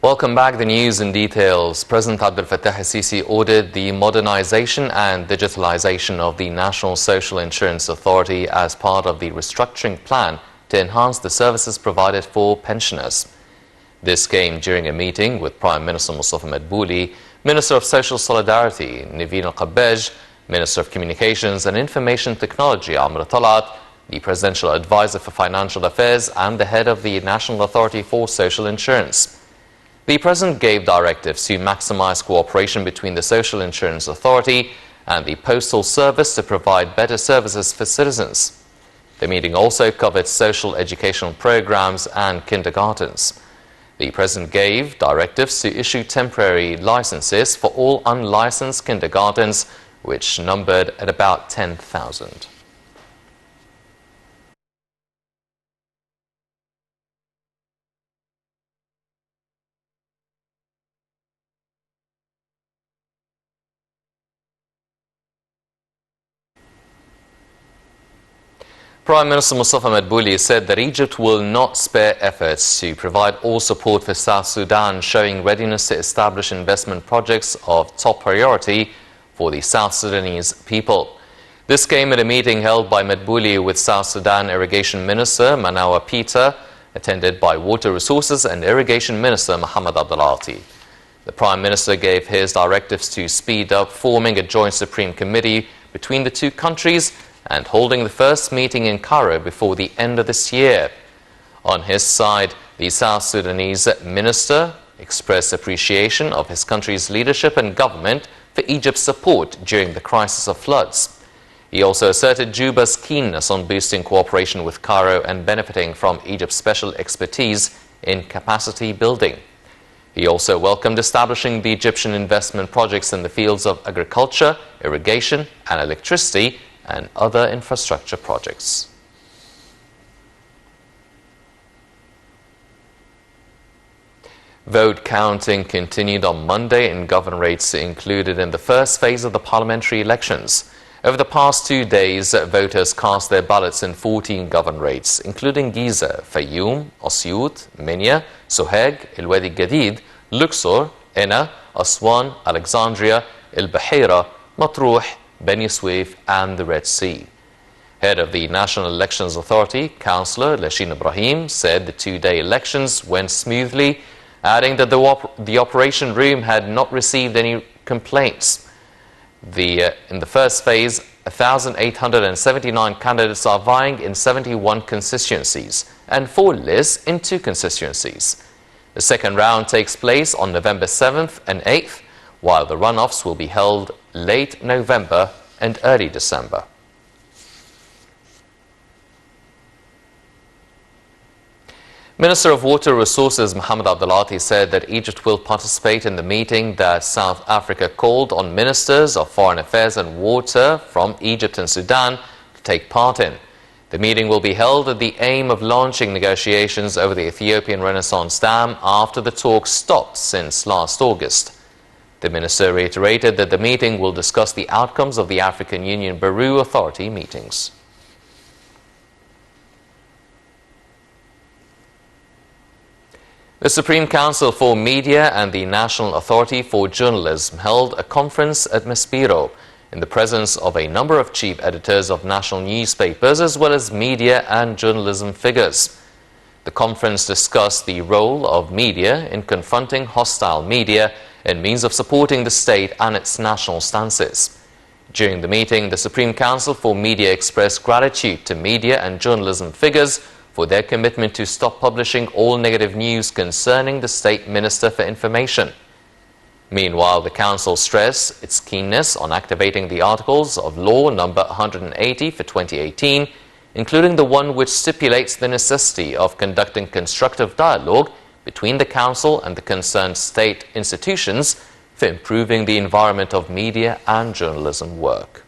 Welcome back. The news in details. President Abdel Fattah al-Sisi ordered the modernization and digitalization of the National Social Insurance Authority as part of the restructuring plan to enhance the services provided for pensioners. This came during a meeting with Prime Minister Mustafa Madbouli, Minister of Social Solidarity Niveen Al-Qabbaj, Minister of Communications and Information Technology Amr Talat, the Presidential Advisor for Financial Affairs and the head of the National Authority for Social Insurance. The President gave directives to maximize cooperation between the Social Insurance Authority and the Postal Service to provide better services for citizens. The meeting also covered social educational programs and kindergartens. The President gave directives to issue temporary licenses for all unlicensed kindergartens, which numbered at about 10,000. Prime Minister Mustafa Madbouli said that Egypt will not spare efforts to provide all support for South Sudan, showing readiness to establish investment projects of top priority for the South Sudanese people. This came at a meeting held by Madbouli with South Sudan Irrigation Minister Manawa Peter, attended by Water Resources and Irrigation Minister Mohammed Abdulati. The Prime Minister gave his directives to speed up forming a joint Supreme Committee between the two countries and holding the first meeting in Cairo before the end of this year. On his side, the South Sudanese minister expressed appreciation of his country's leadership and government for Egypt's support during the crisis of floods. He also asserted Juba's keenness on boosting cooperation with Cairo and benefiting from Egypt's special expertise in capacity building. He also welcomed establishing the Egyptian investment projects in the fields of agriculture, irrigation and electricity and other infrastructure projects. Vote counting continued on Monday in governorates included in the first phase of the parliamentary elections. Over the past 2 days, voters cast their ballots in 14 governorates, including Giza, Fayoum, Asyut, Minya, Sohag, El Wadi Gadid, Luxor, Ena, Aswan, Alexandria, El Bahira, Matruh, Beni Suef and the Red Sea. Head of the National Elections Authority, Councillor Lashin Ibrahim, said the 2-day elections went smoothly, adding that the operation room had not received any complaints. In the first phase, 1,879 candidates are vying in 71 constituencies and 4 lists in 2 constituencies. The second round takes place on November 7th and 8th, while the runoffs will be held late November and early December. Minister of Water Resources Mohammed Abdulati said that Egypt will participate in the meeting that South Africa called on ministers of foreign affairs and water from Egypt and Sudan to take part in. The meeting will be held with the aim of launching negotiations over the Ethiopian Renaissance Dam after the talks stopped since last August. The minister reiterated that the meeting will discuss the outcomes of the African Union Baru Authority meetings. The Supreme Council for Media and the National Authority for Journalism held a conference at Maspero in the presence of a number of chief editors of national newspapers as well as media and journalism figures. The conference discussed the role of media in confronting hostile media and means of supporting the state and its national stances. During the meeting, the Supreme Council for Media expressed gratitude to media and journalism figures for their commitment to stop publishing all negative news concerning the State Minister for Information. Meanwhile, the Council stressed its keenness on activating the Articles of Law number 180 for 2018, including the one which stipulates the necessity of conducting constructive dialogue between the Council and the concerned state institutions for improving the environment of media and journalism work.